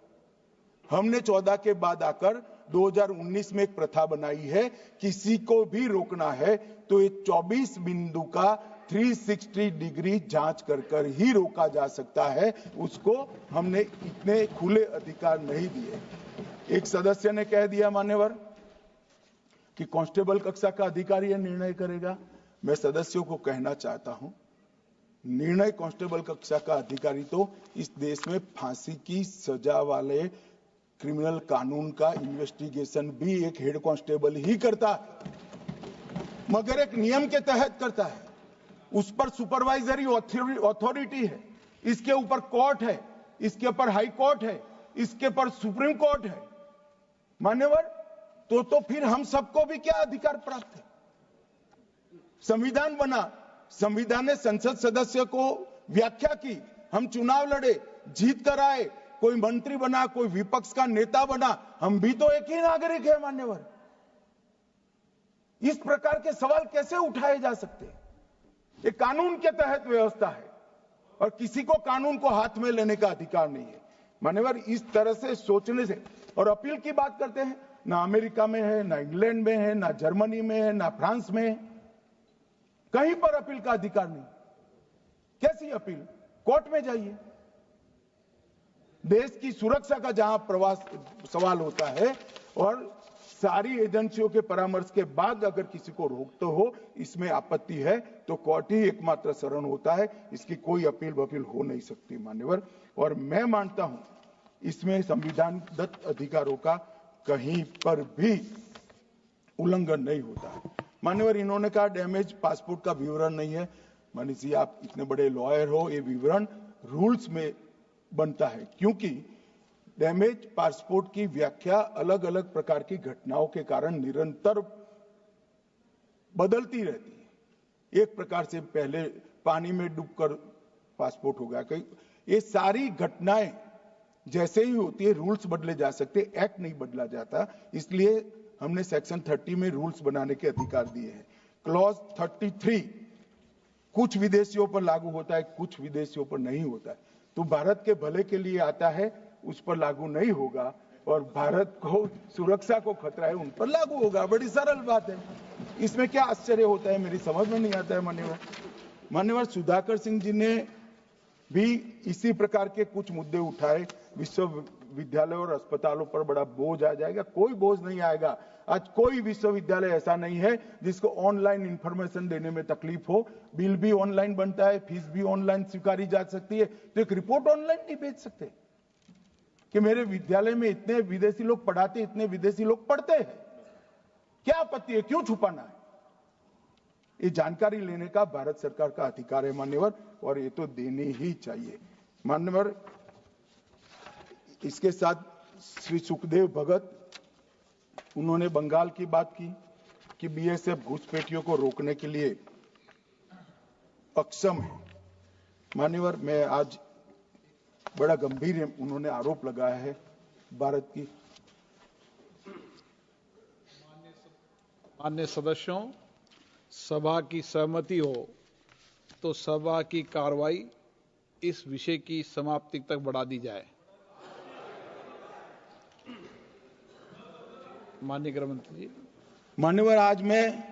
हमने 14 के बाद आकर 2019 में एक प्रथा बनाई है। किसी को भी रोकना है तो ये 24 बिंदु का 360 डिग्री जांच कर ही रोका जा सकता है। उसको हमने इतने खुले अधिकार नहीं दिए। एक सदस्य ने कह दिया मान्यवर कि कांस्टेबल कक्षा का अधिकारी यह निर्णय करेगा। मैं सदस्यों को कहना चाहता हूं, निर्णय कांस्टेबल कक्षा का अधिकारी तो इस देश में फांसी की सजा वाले क्रिमिनल कानून का इन्वेस्टिगेशन भी एक हेड कांस्टेबल ही करता है, मगर एक नियम के तहत करता है। उस पर सुपरवाइजरी अथॉरिटी है, इसके ऊपर कोर्ट है, इसके ऊपर हाई कोर्ट है, इसके ऊपर सुप्रीम कोर्ट है। मान्यवर, तो फिर हम सबको भी क्या अधिकार प्राप्त है? संविधान बना, संविधान ने संसद सदस्य को व्याख्या की, हम चुनाव लड़े, जीत कर आए, कोई मंत्री बना, कोई विपक्ष का नेता बना, हम भी तो एक ही नागरिक है। मान्यवर, इस प्रकार के सवाल कैसे उठाए जा सकते हैं? ये कानून के तहत व्यवस्था है और किसी को कानून को हाथ में लेने का अधिकार नहीं है। मान्यवर, इस तरह से सोचने से, और अपील की बात करते हैं, ना अमेरिका में है, ना इंग्लैंड में है, ना जर्मनी में है, ना फ्रांस में है, कहीं पर अपील का अधिकार नहीं। कैसी अपील? कोर्ट में जाइए। देश की सुरक्षा का जहां प्रवास सवाल होता है और सारी एजेंसियों के परामर्श के बाद अगर किसी को रोकते हो, इसमें आपत्ति है, तो कोर्ट ही एकमात्र शरण होता है। इसकी कोई अपील वपील हो नहीं सकती मान्यवर। और मैं मानता हूं इसमें संविधान दत्त अधिकारों का कहीं पर भी उल्लंघन नहीं होता है। मान्यवर, इन्होंने कहा डैमेज पासपोर्ट का विवरण नहीं है। मनीष जी, आप इतने बड़े लॉयर हो, ये विवरण रूल्स में बनता है, क्योंकि डैमेज पासपोर्ट की व्याख्या अलग अलग प्रकार की घटनाओं के कारण निरंतर बदलती रहती है। एक प्रकार से पहले पानी में डूबकर पासपोर्ट हो गया, कहीं ये सारी घटनाएं जैसे ही होती है, रूल्स बदले जा सकते, एक्ट नहीं बदला जाता। इसलिए हमने सेक्शन 30 में रूल्स बनाने के अधिकार दिए हैं। क्लॉज 33 कुछ विदेशियों पर लागू होता है, कुछ विदेशियों पर नहीं होता है। तो भारत के भले के लिए आता है, उस पर लागू नहीं होगा, और भारत को सुरक्षा को खतरा है, उन पर लागू होगा। बड़ी सरल बात है, इसमें क्या आश्चर्य होता है? मेरी समझ में नहीं आता है मान्यवर। सुधाकर सिंह जी ने भी इसी प्रकार के कुछ मुद्दे उठाए। विश्वविद्यालय और अस्पतालों पर बड़ा बोझ आ जाएगा। कोई बोझ नहीं आएगा। आज कोई विश्वविद्यालय ऐसा नहीं है जिसको ऑनलाइन इंफॉर्मेशन देने में तकलीफ हो। बिल भी ऑनलाइन बनता है, फीस भी ऑनलाइन स्वीकारी जा सकती है, तो एक रिपोर्ट ऑनलाइन नहीं भेज सकते कि मेरे विद्यालय में इतने विदेशी लोग पढ़ाते, इतने विदेशी लोग पढ़ते हैं। क्या आपत्ति है? क्यों छुपाना है? ये जानकारी लेने का भारत सरकार का अधिकार है मान्यवर, और ये तो देनी ही चाहिए मान्यवर। इसके साथ श्री सुखदेव भगत, उन्होंने बंगाल की बात की कि बीएसएफ घुसपैठियों को रोकने के लिए अक्षम है। मान्यवर, मैं आज बड़ा गंभीर उन्होंने आरोप लगाया है भारत की अन्य सदस्यों, सभा की सहमति हो तो सभा की कार्रवाई इस विषय की समाप्ति तक बढ़ा दी जाए। माननीय गृह मंत्री जी। मान्यवर, आज मैं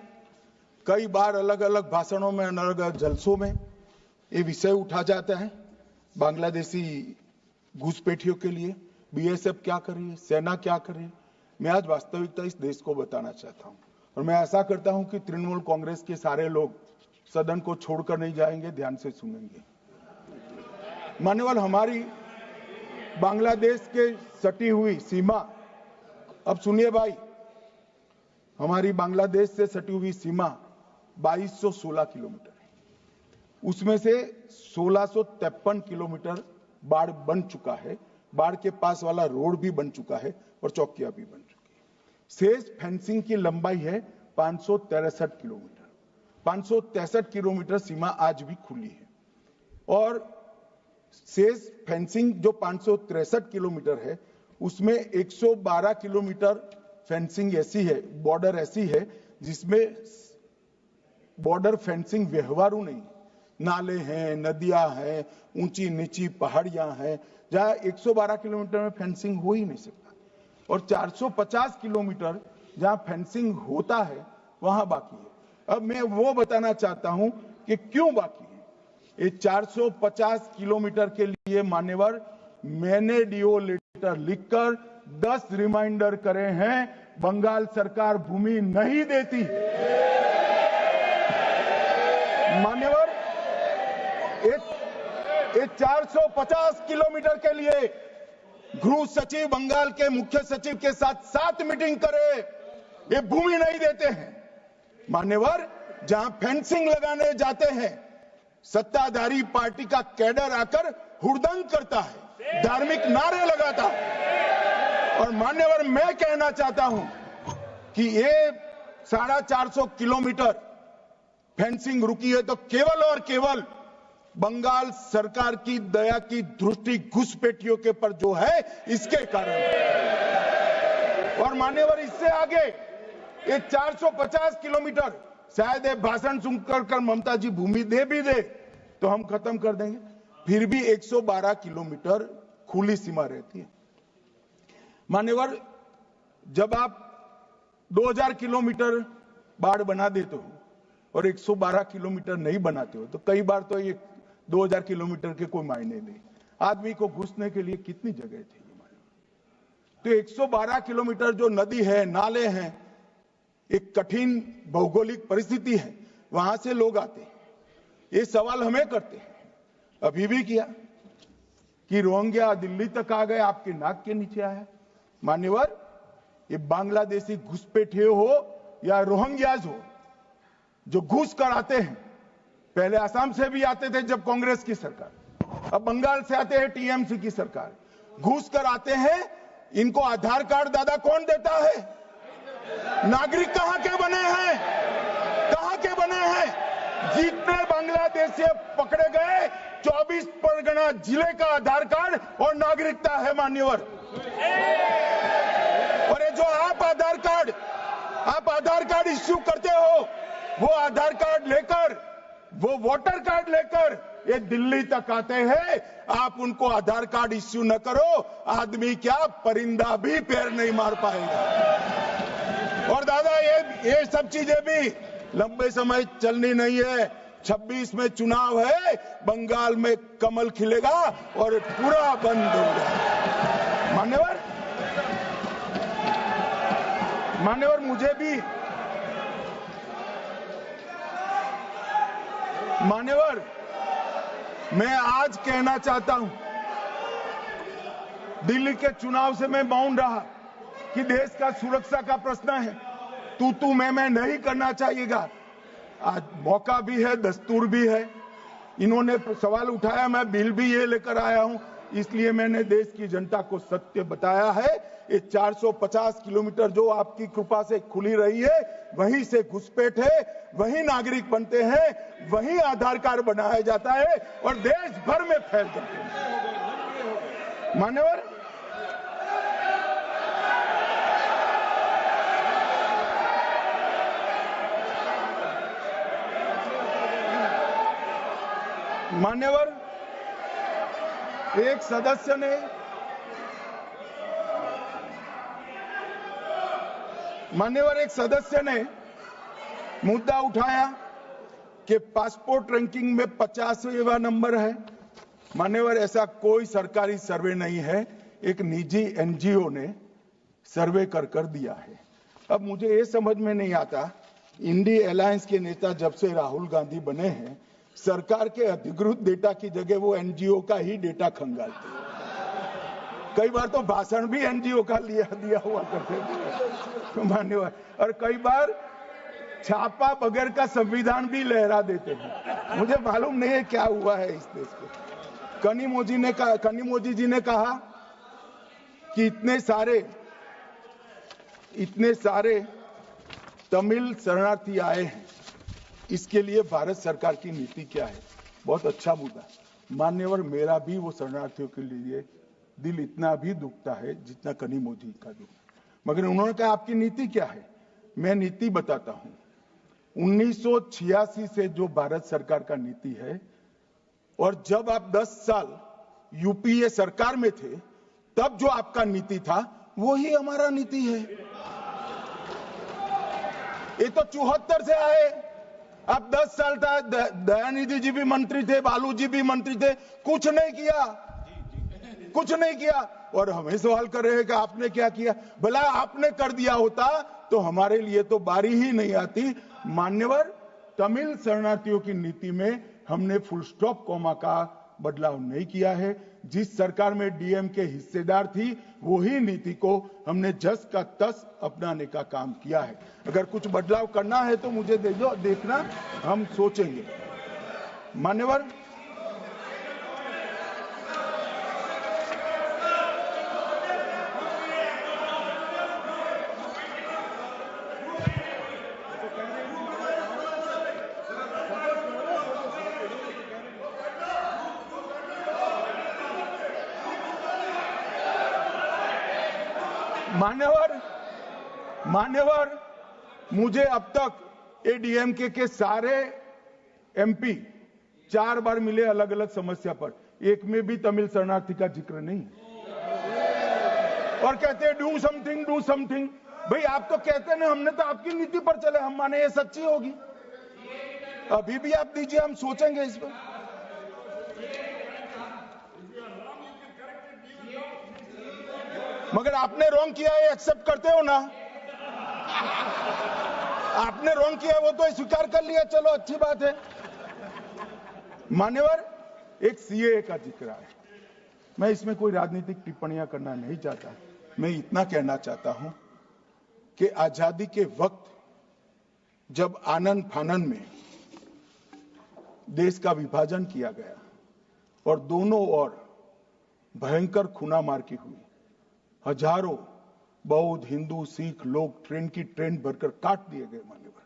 कई बार अलग अलग भाषणों में, अलग अलग जलसों में ये विषय उठा जाता है, बांग्लादेशी घुसपैठियों के लिए बीएसएफ क्या कर रही है, सेना क्या कर रही है। मैं आज वास्तविकता इस देश को बताना चाहता हूं और मैं ऐसा करता हूं कि तृणमूल कांग्रेस के सारे लोग सदन को छोड़कर नहीं जाएंगे, ध्यान से सुनेंगे। मान्यवर, हमारी बांग्लादेश के सटी हुई सीमा, अब सुनिए भाई, हमारी बांग्लादेश से सटी हुई सीमा 2216 किलोमीटर है। उसमें से 1653 किलोमीटर बाढ़ बन चुका है, बाढ़ के पास वाला रोड भी बन चुका है और चौकियां भी बन चुकी है। शेष फेंसिंग की लंबाई है 563 किलोमीटर। 563 किलोमीटर सीमा आज भी खुली है और शेष फेंसिंग जो 563 किलोमीटर है उसमें 112 किलोमीटर फेंसिंग ऐसी है, बॉर्डर ऐसी है जिसमें बॉर्डर फेंसिंग व्यवहारू नहीं, नाले हैं, नदियां हैं, ऊंची नीची पहाड़ियां हैं, जहां 112 किलोमीटर में फेंसिंग हो ही नहीं सकता और 450 किलोमीटर जहां फेंसिंग होता है वहां बाकी है। अब मैं वो बताना चाहता हूं कि क्यों बाकी है। ये 450 किलोमीटर के लिए मान्यवर मैंने डीओ लेटर लिखकर 10 रिमाइंडर करे हैं, बंगाल सरकार भूमि नहीं देती। मान्यवर, ये 450 किलोमीटर के लिए गृह सचिव बंगाल के मुख्य सचिव के साथ 7 मीटिंग करे, ये भूमि नहीं देते हैं। मान्यवर, जहां फेंसिंग लगाने जाते हैं सत्ताधारी पार्टी का कैडर आकर हुड़दंग करता है, धार्मिक नारे लगाता है। और मान्यवर, मैं कहना चाहता हूं कि ये 450 किलोमीटर फेंसिंग रुकी है तो केवल और केवल बंगाल सरकार की दया की दृष्टि घुसपैठियों के पर जो है इसके कारण। और मान्यवर, इससे आगे ये 450 किलोमीटर शायद ये भाषण सुनकर ममता जी भूमि दे भी दे तो हम खत्म कर देंगे, फिर भी 112 किलोमीटर खुली सीमा रहती है। मान्यवर, जब आप 2000 किलोमीटर बाढ़ बना देते हो और 112 किलोमीटर नहीं बनाते हो तो कई बार तो ये 2000 किलोमीटर के कोई मायने नहीं। आदमी को घुसने के लिए कितनी जगह चाहिए। तो 112 किलोमीटर जो नदी है, नाले हैं, एक कठिन भौगोलिक परिस्थिति है, वहां से लोग आते हैं। ये सवाल हमें करते हैं, अभी भी किया कि रोहिंग्या दिल्ली तक आ गए, आपके नाक के नीचे आया। मान्यवर, ये बांग्लादेशी घुसपैठिए हो या रोहिंग्याज हो जो घुस कर आते हैं, पहले असम से भी आते थे जब कांग्रेस की सरकार, अब बंगाल से आते हैं टीएमसी की सरकार, घुस कर आते हैं। इनको आधार कार्ड दादा कौन देता है? नागरिक कहां के बने हैं? कहां के बने हैं? जितने बांग्लादेशी पकड़े गए 24 परगना जिले का आधार कार्ड और नागरिकता है मान्यवर। और ये जो आप आधार कार्ड इश्यू करते हो, वो आधार कार्ड लेकर, वो वोटर कार्ड लेकर ये दिल्ली तक आते हैं। आप उनको आधार कार्ड इश्यू न करो, आदमी क्या परिंदा भी पैर नहीं मार पाएगा। और दादा ये सब चीजें भी लंबे समय चलनी नहीं है। 26 में चुनाव है, बंगाल में कमल खिलेगा और पूरा बंद होगा। मान्यवर, मुझे भी मान्यवर, मैं आज कहना चाहता हूं, दिल्ली के चुनाव से मैं मौन रहा कि देश का सुरक्षा का प्रश्न है, तू मैं नहीं करना चाहिएगा। आज मौका भी है, दस्तूर भी है। इन्होंने सवाल उठाया, मैं बिल भी ये लेकर आया हूं, इसलिए मैंने देश की जनता को सत्य बताया है। ये 450 किलोमीटर जो आपकी कृपा से खुली रही है, वहीं से घुसपैठ है, वहीं नागरिक बनते हैं, वहीं आधार कार्ड बनाया जाता है और देश भर में फैल जाते हैं। मान्यवर, मान्यवर, एक सदस्य ने मुद्दा उठाया कि पासपोर्ट रैंकिंग में 50वां नंबर है। मान्यवर, ऐसा कोई सरकारी सर्वे नहीं है, एक निजी एनजीओ ने सर्वे कर दिया है। अब मुझे ये समझ में नहीं आता, इंडी अलायंस के नेता जब से राहुल गांधी बने हैं, सरकार के अधिकृत डेटा की जगह वो एनजीओ का ही डेटा खंगालते हैं। कई बार तो भाषण भी एनजीओ का दिया हुआ करते थे मान्यवर, और कई बार छापा बगैर का संविधान भी लहरा देते हैं। मुझे मालूम नहीं है क्या हुआ है इस देश को। कनिमोझी जी ने कहा कि इतने सारे तमिल शरणार्थी आए हैं, इसके लिए भारत सरकार की नीति क्या है। बहुत अच्छा मुद्दा मान्यवर, मेरा भी वो शरणार्थियों के लिए दिल इतना भी दुखता है जितना कनिमोझी का दुख। मगर उन्होंने कहा आपकी नीति क्या है। मैं नीति बताता हूं। 1986 से जो भारत सरकार का नीति है, और जब आप 10 साल यूपीए सरकार में थे तब जो आपका नीति था वही हमारा नीति है। ये तो 74 से आए, अब 10 साल था, दयानिधि जी भी मंत्री थे, बालू जी भी मंत्री थे, कुछ नहीं किया। और हमें सवाल कर रहे हैं कि आपने क्या किया। भला आपने कर दिया होता तो हमारे लिए तो बारी ही नहीं आती। मान्यवर, तमिल शरणार्थियों की नीति में हमने फुल स्टॉप कॉमा का बदलाव नहीं किया है। जिस सरकार में डीएम के हिस्सेदार थी वही नीति को हमने जस का तस अपनाने का काम किया है। अगर कुछ बदलाव करना है तो मुझे दे दो, देखना, हम सोचेंगे। मान्यवर, मुझे अब तक एडीएमके के सारे एमपी 4 बार मिले अलग अलग समस्या पर, एक में भी तमिल शरणार्थी का जिक्र नहीं। और कहते हैं डू समथिंग। भाई आप तो कहते ना, हमने तो आपकी नीति पर चले, हम माने ये सच्ची होगी। अभी भी आप दीजिए, हम सोचेंगे इस पर। मगर आपने रॉन्ग किया है, एक्सेप्ट करते हो ना। आपने रॉन्ग किया वो तो स्वीकार कर लिया, चलो अच्छी बात है। मान्यवर, एक सीएए का जिक्र है। मैं इसमें कोई राजनीतिक टिप्पणियां करना नहीं चाहता। मैं इतना कहना चाहता हूं कि आजादी के वक्त जब आनन फानन में देश का विभाजन किया गया और दोनों ओर भयंकर खूनामार की हुई, हजारों बौद्ध, हिंदू, सिख लोग ट्रेन भरकर काट दिए गए मान्यवर,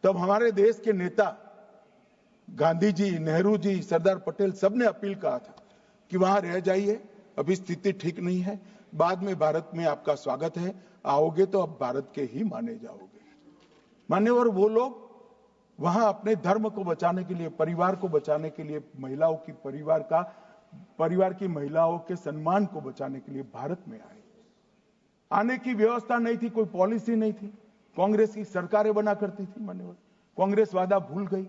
तब हमारे देश के नेता गांधी जी, नेहरू जी, सरदार पटेल सबने अपील कहा था कि वहां रह जाइए, अभी स्थिति ठीक नहीं है, बाद में भारत में आपका स्वागत है, आओगे तो अब भारत के ही माने जाओगे। मान्यवर, वो लोग वहां अपने धर्म को बचाने के लिए, परिवार को बचाने के लिए, महिलाओं की परिवार की महिलाओं के सम्मान को बचाने के लिए भारत में आए। आने की व्यवस्था नहीं थी, कोई पॉलिसी नहीं थी, कांग्रेस की सरकारें बना करती थी। मान्यवर, कांग्रेस वादा भूल गई,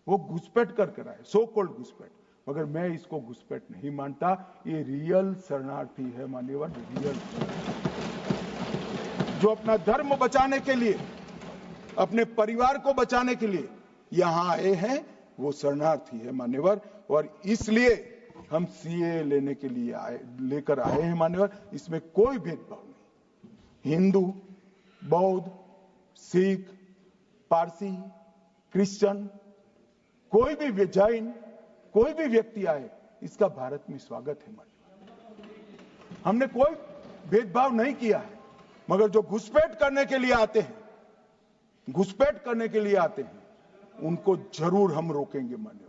वो घुसपैठ कर आए, सो कॉल्ड घुसपैठ। मगर मैं इसको घुसपैठ नहीं मानता, ये रियल शरणार्थी है मान्यवर, रियल, जो अपना धर्म बचाने के लिए, अपने परिवार को बचाने के लिए यहां आए हैं, वो शरणार्थी है मान्यवर। और इसलिए हम सीए लेने के लिए लेकर आए हैं मान्यवर। इसमें कोई भेदभाव नहीं, हिंदू, बौद्ध, सिख, पारसी, क्रिश्चियन, कोई भी जैन, कोई भी व्यक्ति आए, इसका भारत में स्वागत है मान्यवर। हमने कोई भेदभाव नहीं किया है। मगर जो घुसपैठ करने के लिए आते हैं, उनको जरूर हम रोकेंगे मान्यवर।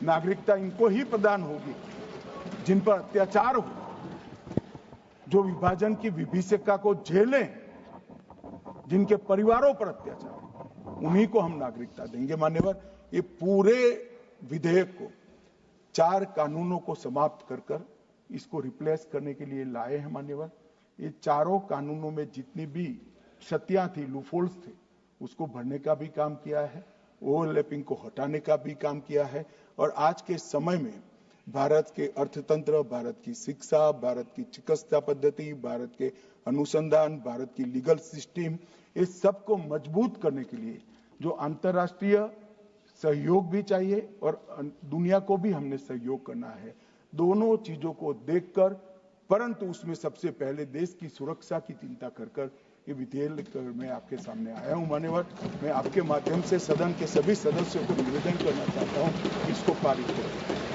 नागरिकता इनको ही प्रदान होगी जिन पर अत्याचार हो, जो विभाजन की विभीषिका को झेलें, जिनके परिवारों पर अत्याचार, उन्हीं को हम नागरिकता देंगे मान्यवर। ये पूरे विधेयक को 4 कानूनों को समाप्त कर इसको रिप्लेस करने के लिए लाए हैं मान्यवर। ये चारों कानूनों में जितनी भी क्षतियां थी, लूफोल्स थे, उसको भरने का भी काम किया है, ओवरलैपिंग को हटाने का भी काम किया है। और आज के समय में भारत के अर्थतंत्र, भारत की शिक्षा, भारत की चिकित्सा पद्धति, भारत के अनुसंधान, भारत की लीगल सिस्टम, इस सब को मजबूत करने के लिए जो अंतर्राष्ट्रीय सहयोग भी चाहिए और दुनिया को भी हमने सहयोग करना है। दोनों चीजों को देखकर, परंतु उसमें सबसे पहले देश की सुरक्षा की चिंता कर ये विधेयक मैं आपके सामने आया हूं मान्यवर। मैं आपके माध्यम से सदन के सभी सदस्यों को निवेदन करना चाहता हूं कि इसको पारित करें।